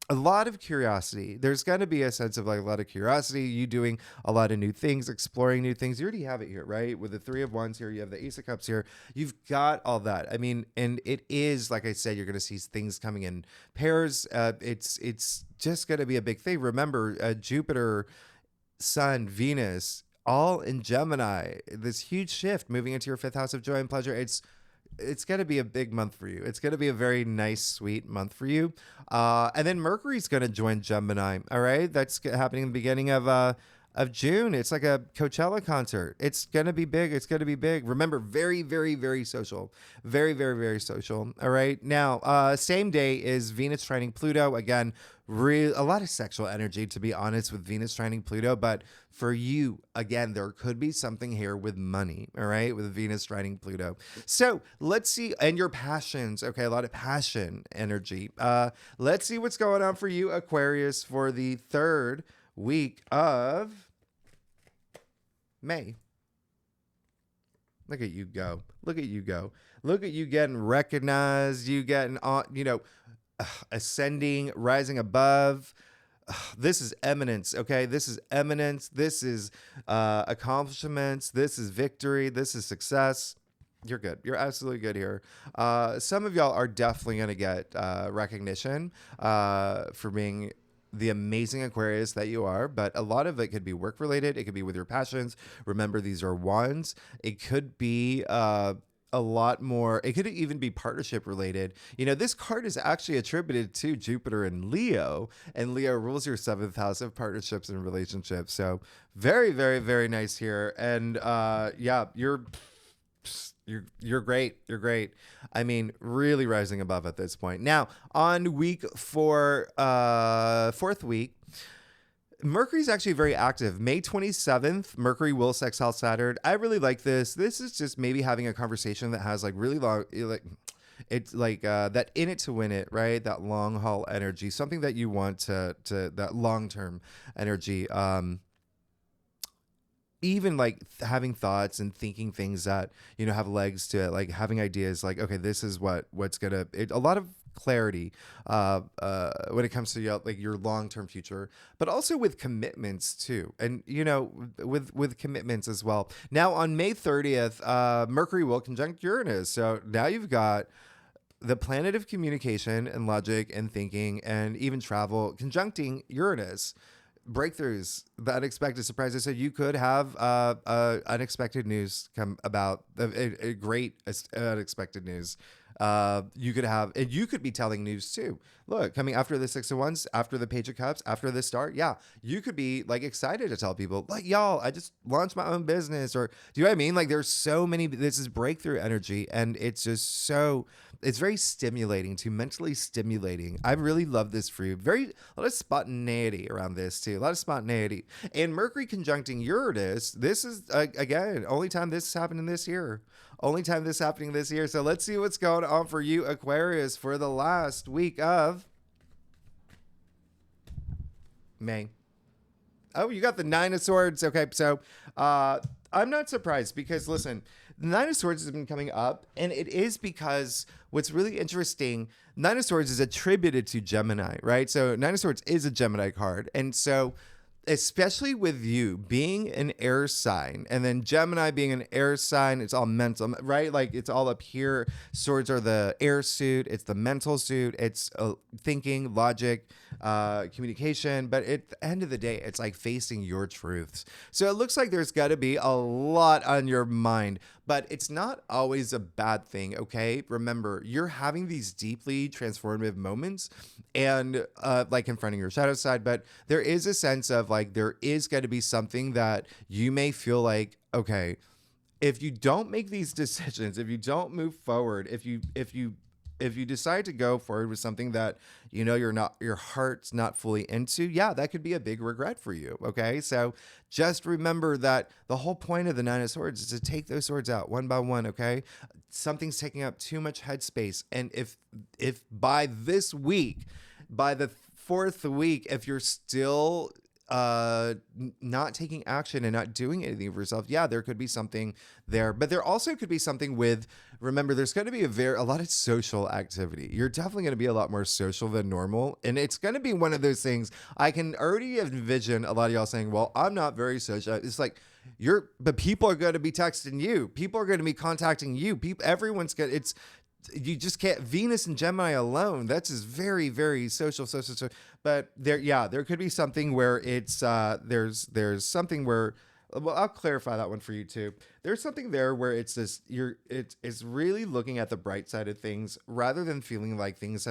a lot of curiosity. There's going to be a sense of like a lot of curiosity, you doing a lot of new things, exploring new things. You already have it here, right? With the 3 of Wands here, you have the Ace of Cups here. You've got all that. I mean, and it is, like I said, you're going to see things coming in pairs. It's just going to be a big thing. Remember, Jupiter, Sun, Venus, all in Gemini, this huge shift moving into your 5th house of joy and pleasure. It's going to be a big month for you. It's going to be a very nice, sweet month for you. And then Mercury's going to join Gemini. All right. That's happening in the beginning of June. It's like a Coachella concert. It's going to be big. It's going to be big. Remember, very, very, very social. Very, very, very social. All right. Now, same day is Venus trining Pluto. Again, a lot of sexual energy, to be honest, with Venus trining Pluto. But for you, again, there could be something here with money. All right. With Venus trining Pluto. So let's see. And your passions. Okay. A lot of passion energy. Let's see what's going on for you, Aquarius, for the 3rd week of May. Look at you go. Look at you go. Look at you getting recognized. You getting on, ascending, rising above. This is eminence. Okay. This is eminence. This is accomplishments. This is victory. This is success. You're good. You're absolutely good here. Some of y'all are definitely going to get recognition for being the amazing Aquarius that you are, but a lot of it could be work related. It could be with your passions. Remember, these are wands. It could be a lot more. It could even be partnership related. This card is actually attributed to Jupiter and Leo rules your 7th house of partnerships and relationships. So very, very, very nice here. And you're great. You're great. I mean, really rising above at this point. Now, on week 4, 4th week, Mercury's actually very active. May 27th, Mercury will sextile Saturn. I really like this. This is just maybe having a conversation that has like really long, it's like that in it to win it, right? That long haul energy, something that you want to that long-term energy. Even like having thoughts and thinking things that, have legs to it, like having ideas like, okay, this is what's gonna, a lot of clarity when it comes to like your long-term future, but also with commitments too. And with commitments as well. Now on May 30th, Mercury will conjunct Uranus. So now you've got the planet of communication and logic and thinking and even travel conjuncting Uranus. Breakthroughs, the unexpected surprises. So you could have unexpected news come about, a great unexpected news. You could have, and you could be telling news too. Look, coming after the Six of Wands, after the Page of Cups, after the Star. Yeah, you could be like excited to tell people, like, y'all, I just launched my own business, or do you know what I mean? Like, there's so many. This is breakthrough energy, and it's just so. It's very stimulating, too, mentally stimulating. I really love this for you. A lot of spontaneity around this too. A lot of spontaneity. And Mercury conjuncting Uranus. This is again only time this is happening this year. Only time this is happening this year. So let's see what's going on for you, Aquarius, for the last week of May. Oh, you got the Nine of Swords. Okay, so I'm not surprised because, listen, the Nine of Swords has been coming up, and it is because what's really interesting, Nine of Swords is attributed to Gemini, right? So Nine of Swords is a Gemini card. And so especially with you being an air sign and then Gemini being an air sign, it's all mental, right? Like it's all up here. Swords are the air suit. It's the mental suit. It's thinking, logic, communication. But at the end of the day, it's like facing your truths. So it looks like there's got to be a lot on your mind, but it's not always a bad thing. Okay. Remember, you're having these deeply transformative moments and like confronting your shadow side, but there is a sense of like, there is going to be something that you may feel like, okay, if you don't make these decisions, if you don't move forward, if you decide to go forward with something that your heart's not fully into, yeah, that could be a big regret for you. Okay, so just remember that the whole point of the Nine of Swords is to take those swords out one by one. Okay, something's taking up too much headspace, and if by this week, by the fourth week, if you're still not taking action and not doing anything for yourself, yeah, there could be something there, but there also could be something with, remember, there's going to be a lot of social activity. You're definitely going to be a lot more social than normal. And it's going to be one of those things I can already envision a lot of y'all saying, well, I'm not very social. It's like, but people are going to be texting you. People are going to be contacting you. Everyone's going to, you just can't. Venus and Gemini alone, that's just very, very social. But there could be something where it's there's something where, well, I'll clarify that one for you too. There's something there where it's this, it's really looking at the bright side of things rather than feeling like things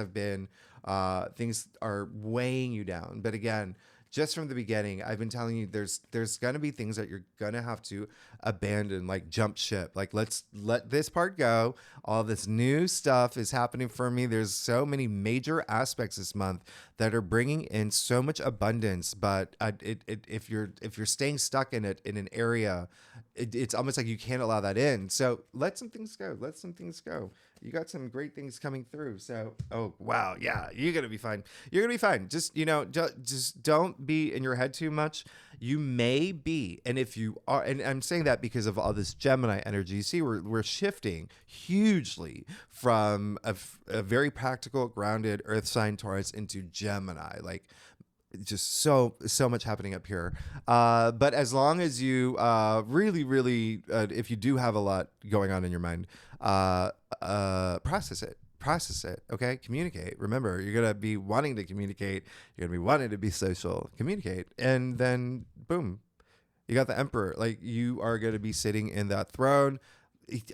are weighing you down. But again, just from the beginning, I've been telling you there's going to be things that you're going to have to abandon, like jump ship. Like, let's let this part go. All this new stuff is happening for me. There's so many major aspects this month that are bringing in so much abundance. But if you're staying stuck in it in an area, it's almost like you can't allow that in. So let some things go. Let some things go. You got some great things coming through. So, oh, wow. Yeah, you're going to be fine. You're going to be fine. Just, just don't be in your head too much. You may be. And if you are, and I'm saying that because of all this Gemini energy, you see, we're shifting hugely from a very practical, grounded earth sign Taurus into Gemini. Like, just so much happening up here. But as long as you really, if you do have a lot going on in your mind, process it. Okay. Communicate. Remember, you're going to be wanting to communicate. You're going to be wanting to be social. Communicate. And then boom, you got the Emperor. Like, you are going to be sitting in that throne.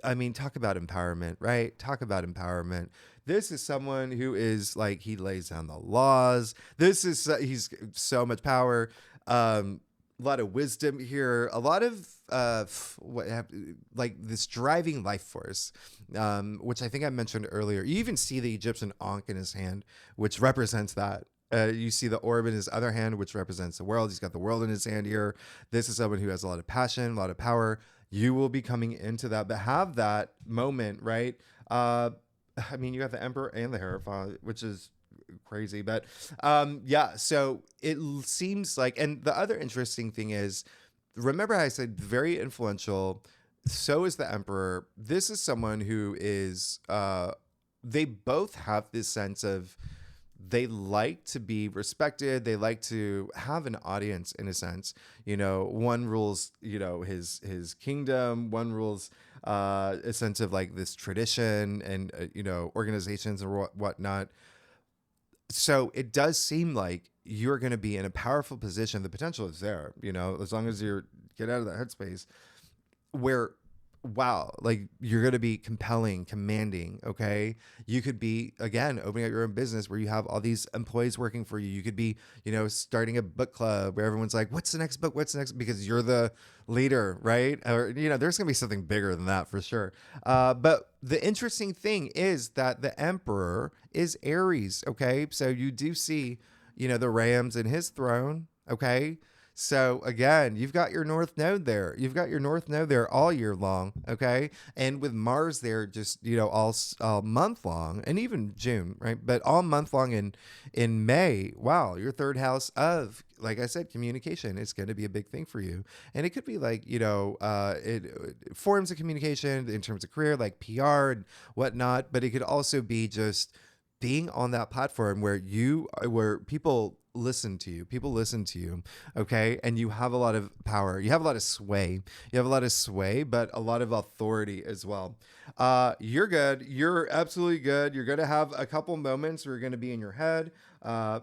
I mean, talk about empowerment, right? Talk about empowerment. This is someone who is like, he lays down the laws. He's so much power. A lot of wisdom here, a lot of like this driving life force, which I think I mentioned earlier. You even see the Egyptian Ankh in his hand, which represents that. You see the orb in his other hand, which represents the world. He's got the world in his hand here. This is someone who has a lot of passion, a lot of power. You will be coming into that, but have that moment, right? I mean, you have the Emperor and the Hierophant, which is crazy, but yeah, so it seems like, and the other interesting thing is, remember I said very influential, so is the Emperor. This is someone who is they both have this sense of they like to be respected. They like to have an audience in a sense. One rules, his kingdom. One rules a sense of like this tradition and, organizations or whatnot. So it does seem like you're going to be in a powerful position. The potential is there, as long as you get out of that headspace where, wow, like you're going to be compelling, commanding. Okay. You could be, again, opening up your own business where you have all these employees working for you. You could be, starting a book club where everyone's like, what's the next book? What's the next? Because you're the leader, right? Or, there's going to be something bigger than that for sure. But the interesting thing is that the emperor is Aries. Okay. So you do see, the rams in his throne. Okay. So again, you've got your North Node there. You've got your North Node there all year long, okay? And with Mars there, just all month long, and even June, right? But all month long in May. Wow, your third house of, like I said, communication is going to be a big thing for you, and it could be like forms of communication in terms of career, like PR and whatnot. But it could also be just being on that platform where people listen to you, okay? And you have a lot of power. You have a lot of sway. But a lot of authority as well. You're good. You're absolutely good. You're going to have a couple moments where you're going to be in your head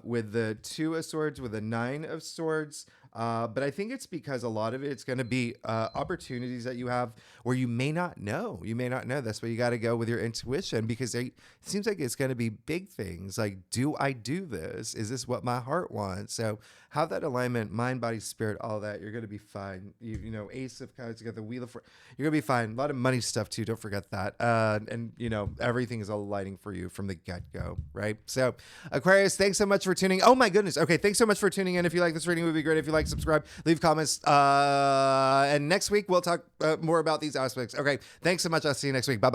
with the 2 of Swords, with the 9 of Swords. But I think it's because a lot of it's going to be opportunities that you have where you may not know. That's why you got to go with your intuition, because it seems like it's going to be big things. Like, do I do this? Is this what my heart wants? So have that alignment, mind, body, spirit, all that. You're going to be fine. Ace of Cups, you got the Wheel of Fortune. You're going to be fine. A lot of money stuff too. Don't forget that. And everything is aligning for you from the get-go, right? So Aquarius, thanks so much for tuning. Oh my goodness. Okay. Thanks so much for tuning in. If you like this reading, it would be great if you like, subscribe, leave comments. And next week we'll talk more about these aspects. Okay. Thanks so much. I'll see you next week. Bye-bye.